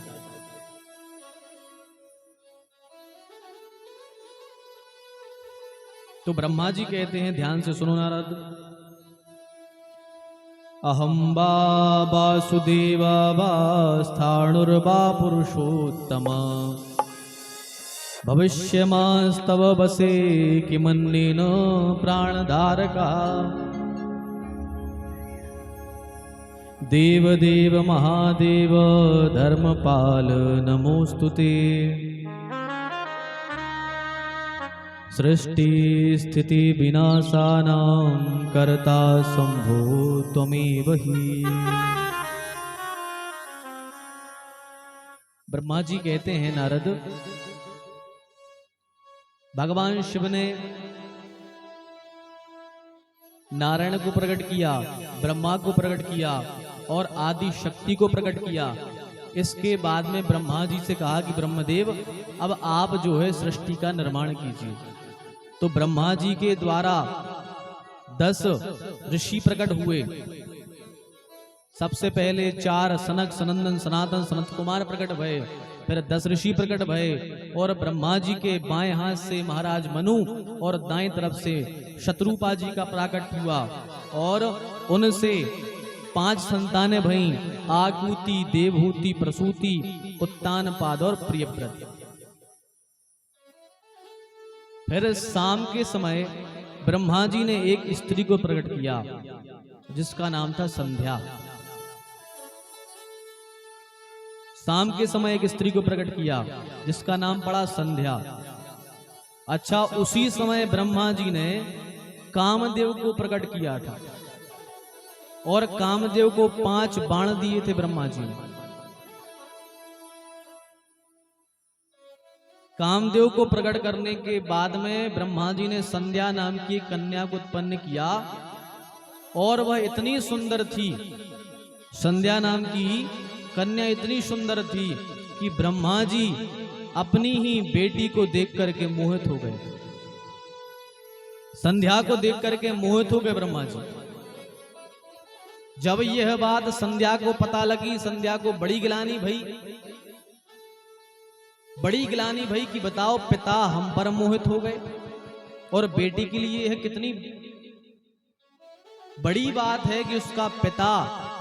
तो ब्रह्मा जी कहते हैं, ध्यान से सुनो नारद। अहम वा वासुदेवा वा स्थाणुर्वा पुरुषोत्तम भविष्यमास्तव बसे किमन्नेन प्राणधारका देव देव महादेव धर्मपाल नमोस्तुते सृष्टि स्थिति विनाशानां कर्ता शंभो त्वमेव हि। ब्रह्मा जी कहते हैं, नारद भगवान शिव ने नारायण को प्रकट किया, ब्रह्मा को प्रकट किया और आदि शक्ति को प्रकट किया। इसके बाद में ब्रह्मा जी से कहा कि ब्रह्मदेव अब आप जो है सृष्टि का निर्माण कीजिए। तो ब्रह्मा जी के द्वारा 10 ऋषि प्रकट हुए। सबसे पहले 4 सनक सनंदन सनातन सनत कुमार प्रकट भये, फिर 10 ऋषि प्रकट भये और ब्रह्मा जी के बाएं हाथ से महाराज मनु और दाएं तरफ से शत्रुपा जी का प्रकट हुआ और उनसे 5 संतानें भई, आकुति, देवहूति, प्रसूति, उत्तानपाद और प्रियव्रत। फिर शाम के समय ब्रह्मा जी ने एक स्त्री को प्रकट किया जिसका नाम था संध्या। शाम के समय एक स्त्री को प्रकट किया जिसका नाम पड़ा संध्या। अच्छा, उसी समय ब्रह्मा जी ने कामदेव को प्रकट किया था और कामदेव को 5 बाण दिए थे ब्रह्मा जी ने। कामदेव को प्रकट करने के बाद में ब्रह्मा जी ने संध्या नाम की कन्या को उत्पन्न किया और वह इतनी सुंदर थी, संध्या नाम की कन्या इतनी सुंदर थी कि ब्रह्मा जी अपनी ही बेटी को देख करके मोहित हो गए। संध्या को देख करके मोहित हो गए ब्रह्मा जी। जब यह बात संध्या को पता लगी, संध्या को बड़ी गिलानी भई, बड़ी गिलानी भई कि बताओ पिता हम पर मोहित हो गए और बेटी के लिए यह कितनी बड़ी बात है कि उसका पिता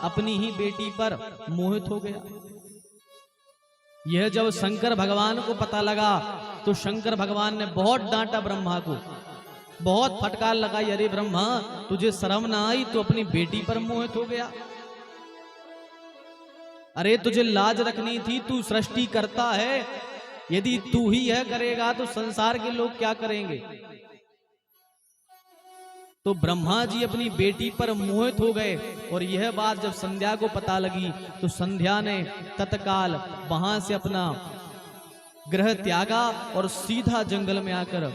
अपनी ही बेटी पर मोहित हो गया। यह जब शंकर भगवान को पता लगा तो शंकर भगवान ने बहुत डांटा ब्रह्मा को, बहुत फटकार लगाई, अरे ब्रह्मा तुझे शर्म ना आई, तो अपनी बेटी पर मोहित हो गया। अरे तुझे लाज रखनी थी, तू सृष्टि करता है, यदि तू ही यह करेगा तो संसार के लोग क्या करेंगे। तो ब्रह्मा जी अपनी बेटी पर मोहित हो गए और यह बात जब संध्या को पता लगी तो संध्या ने तत्काल वहां से अपना ग्रह त्यागा और सीधा जंगल में आकर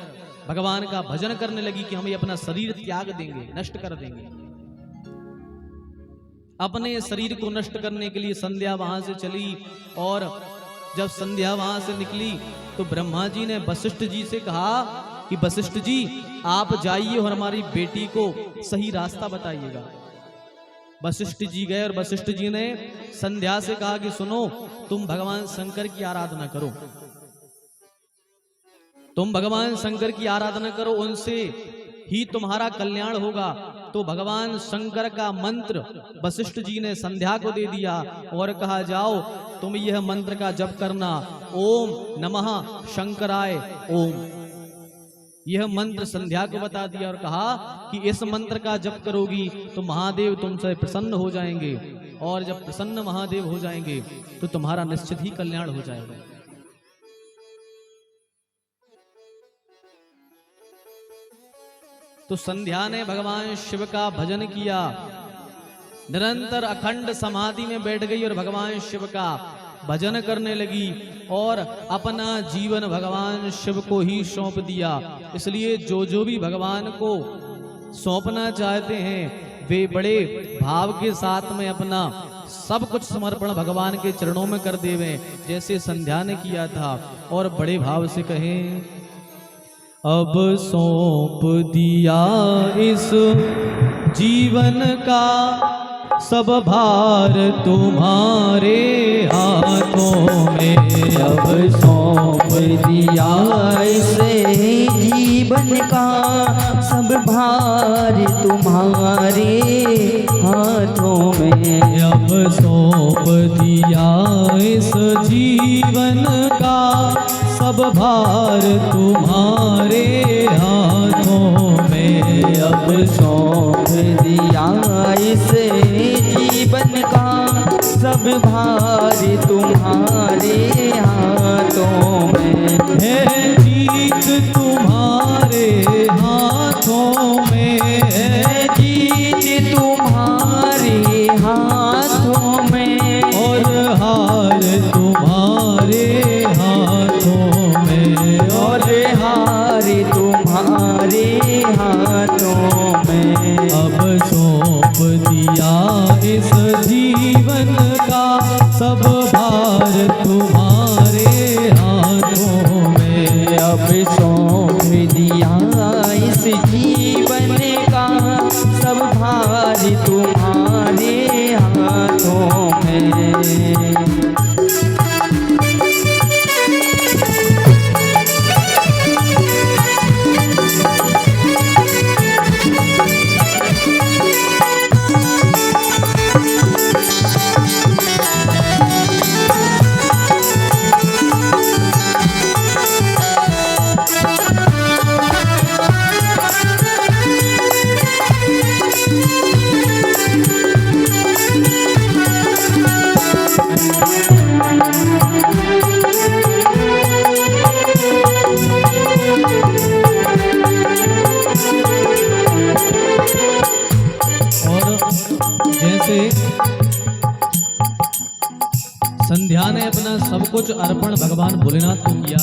भगवान का भजन करने लगी कि हम अपना शरीर त्याग देंगे, नष्ट कर देंगे। अपने शरीर को नष्ट करने के लिए संध्या वहां से चली और जब संध्या वहां से निकली तो ब्रह्मा जी ने वशिष्ठ जी से कहा कि वशिष्ठ जी आप जाइए और हमारी बेटी को सही रास्ता बताइएगा। वशिष्ठ जी गए और वशिष्ठ जी ने संध्या से कहा कि सुनो, तुम भगवान शंकर की आराधना करो, तुम भगवान शंकर की आराधना करो, उनसे ही तुम्हारा कल्याण होगा। तो भगवान शंकर का मंत्र वशिष्ठ जी ने संध्या को दे दिया और कहा जाओ तुम यह मंत्र का जप करना, ओम नमः शंकराय ओम। यह मंत्र संध्या को बता दिया और कहा कि इस मंत्र का जप करोगी तो महादेव तुमसे प्रसन्न हो जाएंगे और जब प्रसन्न महादेव हो जाएंगे तो तुम्हारा निश्चित ही कल्याण हो जाएगा। तो संध्या ने भगवान शिव का भजन किया, निरंतर अखंड समाधि में बैठ गई और भगवान शिव का भजन करने लगी और अपना जीवन भगवान शिव को ही सौंप दिया। इसलिए जो भी भगवान को सौंपना चाहते हैं वे बड़े भाव के साथ में अपना सब कुछ समर्पण भगवान के चरणों में कर देवें, जैसे संध्या ने किया था, और बड़े भाव से कहें अब सौंप दिया इस जीवन का सब भार तुम्हारे हाथों में। अब सौंप दिया इसे जीवन का सब भार तुम्हारे हाथों में। अब सौंप दिया इस जीवन का सब भार तुम्हारे हाथों में। अब सौंप दिया इसे जीवन का सब भार तुम्हारे हाथों में। है जीत तुम्हारे हाथों में, है जीत तुम्हारे हाथों में, और हार तुम्हारे हाथों में, और हार तुम्हारे हाथों में। अब सौंप दिया इस जीवन का सब भार तुम्हारे हाथों में। अब सौंप दिया इस जीवन का सब भार तुम्हारे हाथों में। संध्या ने अपना सब कुछ अर्पण भगवान भोलेनाथ को किया,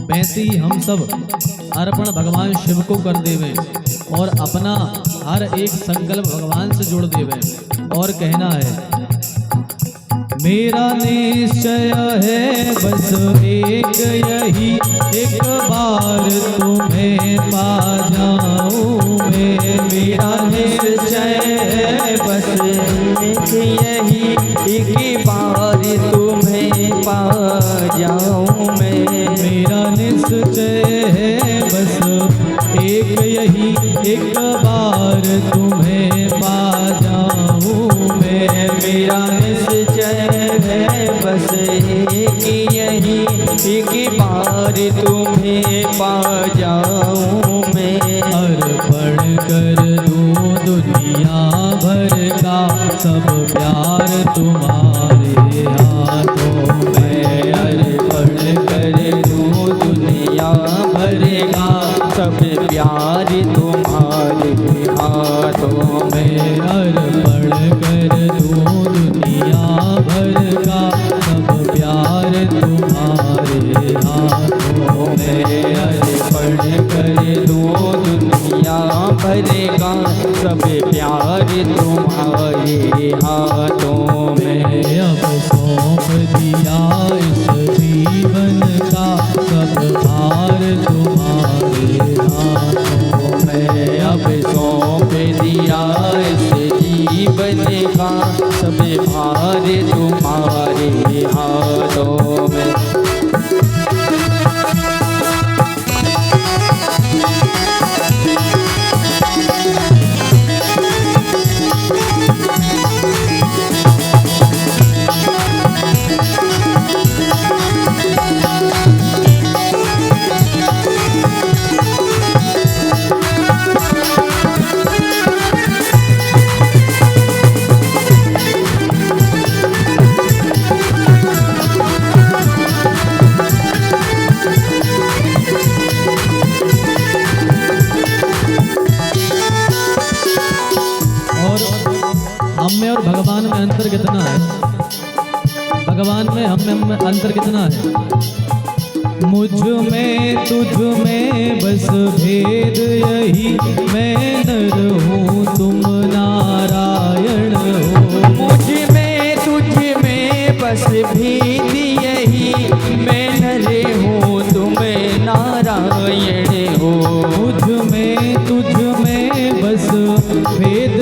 वैसे ही हम सब अर्पण भगवान शिव को कर देवे और अपना हर एक संकल्प भगवान से जोड़ देवे और कहना है, मेरा निश्चय है बस एक यही, एक बार तुम्हें पा जाऊं मैं। मेरा निश्चय है बस एक यही, एक बार तुम्हें पा जाऊं मैं। मेरा निश्चय है बस एक यही, एक बार तुम्हें पा जाऊं मैं। मेरा निश्चय है बस एक यही, एक बार तुम्हें पा जाऊं मैं। अर्पण कर दूं दुनिया भर का सब प्यार तुम्हारे हाथों में। अर्पण कर दूं दुनिया भर का सब प्यार तुम्हारे हाथों में। अर्पण कर दूं दुनिया भर का सब प्यार तुम्हारे हाथों में। अर्पण कर दूं दुनिया भर का सब प्यार तुम्हारे हाथों में। अब सौंप दिया इस जीवन का सब भार तुम्हारे हाथों में। अब सौंप दिया इस जीवन का सब भार तुम्हारे हाथों में। हम में और भगवान में अंतर कितना है? भगवान में हम में अंतर कितना है? मुझ में तुझ में बस भेद यही, मैं नर हूँ तुम नारायण हो। मुझ में तुझ में बस भेद यही, मैं नर हूँ तुम नारायण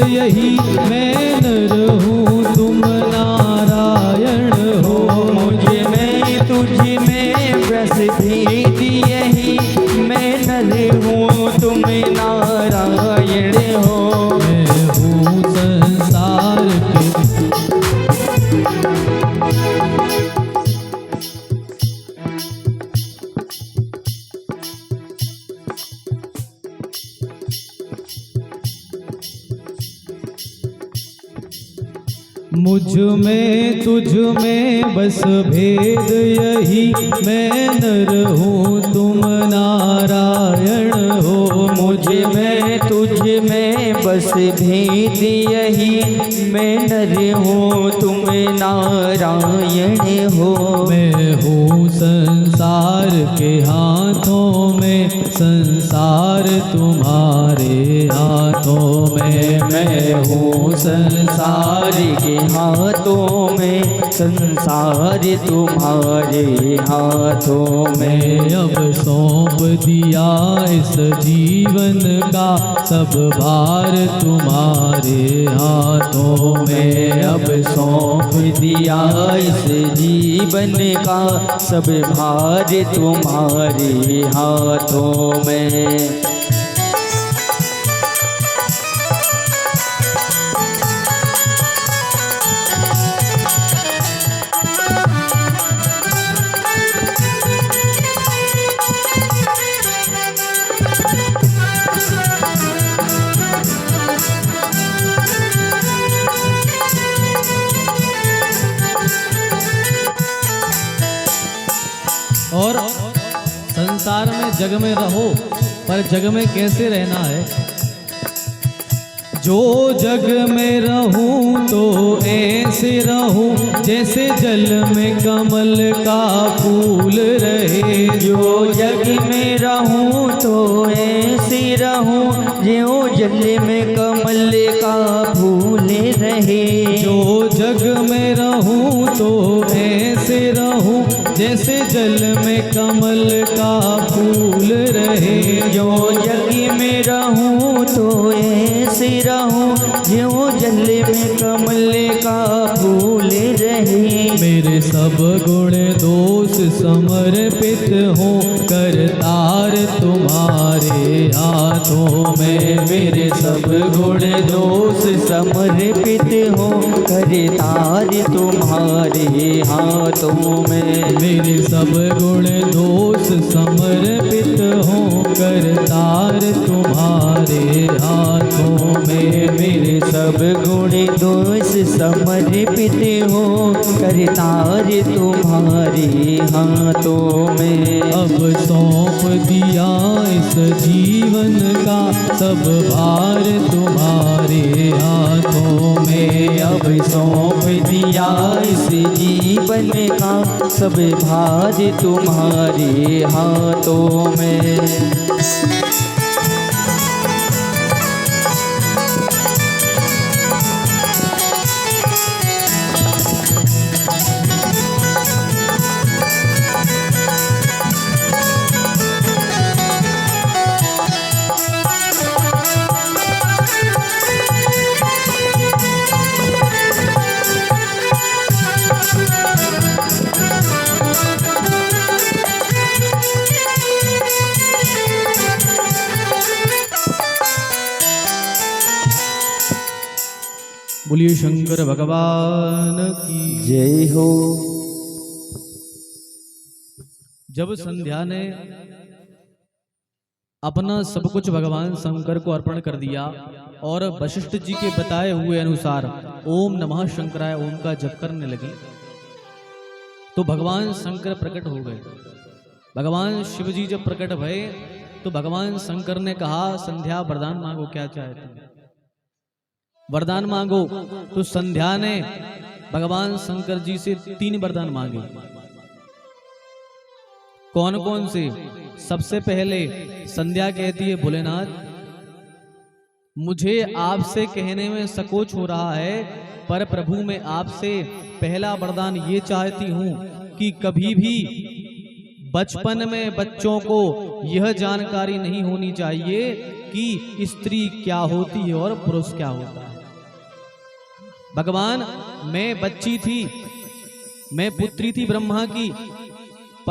यही मैं नर हूँ तुम नारायण हो। मुझ में तुझ में बस भेद यही मैं नर हूँ तुम नारायण हो। मैं हूँ संसार के मुझ में तुझ में बस भेद यही मैं नर हूँ तुम नारायण हो। मुझ में तुझ में बस भेद यही मैं नर हूँ तुम नारायण हो। मैं हूँ संसार के हाथों में संसार तुम्हारे हाथों में। मैं हूँ संसार के हाथों में संसार तुम्हारे हाथों में। मैं अब सौंप दिया इस जीवन का सब भार तुम्हारे हाथों में। अब सौंप दिया इस जीवन का सब भार तुम्हारे हाथों में। और संसार में जग में रहो, पर जग में कैसे रहना है। जो जग में रहूं तो ऐसे रहूं जैसे जल में कमल का फूल रहे। जो जग में रहूं तो ऐसे रहूं जो जल में कमल का फूल रहे। जो जग में रहूं तो ऐसे रहूं जैसे जल में कमल का फूल रहे। जो जग में रहूं तो ऐसे रहूं जो जल में कमल का फूल रहे। मेरे सब गुण दोष समर्पित हो करतार तुम्हारे हाथों में। मेरे सब गुण दोष समर्पित हो करतार तुम्हारे हाथों में। मेरे सब गुण दोष समर्पित हो करतार तुम्हारे हाथों में। मेरे सब गुण दोष समर्पित हो करतार तुम्हारे हाथों में। अब सौंप दिया इस जीवन का सब भार तुम्हारे हाथों में। अब सौंप दिया इस जीवन का सब भार तुम्हारे हाथों में। बोलिए शंकर भगवान की जय हो। जब संध्या ने अपना सब कुछ भगवान शंकर को अर्पण कर दिया और वशिष्ठ जी के बताए हुए अनुसार ओम नमः शंकराय ओम का जप करने लगी, तो भगवान शंकर प्रकट हो गए। भगवान शिव जी जब प्रकट भये तो भगवान शंकर ने कहा, संध्या वरदान मांगो, क्या चाहते हैं वरदान मांगो। तो संध्या ने भगवान शंकर जी से 3 वरदान मांगे। कौन कौन से? सबसे पहले संध्या कहती है, भोलेनाथ मुझे आपसे कहने में संकोच हो रहा है, पर प्रभु मैं आपसे पहला वरदान ये चाहती हूं कि कभी भी बचपन में बच्चों को यह जानकारी नहीं होनी चाहिए कि स्त्री क्या होती है और पुरुष क्या होता है। भगवान मैं बच्ची थी, मैं पुत्री थी ब्रह्मा की,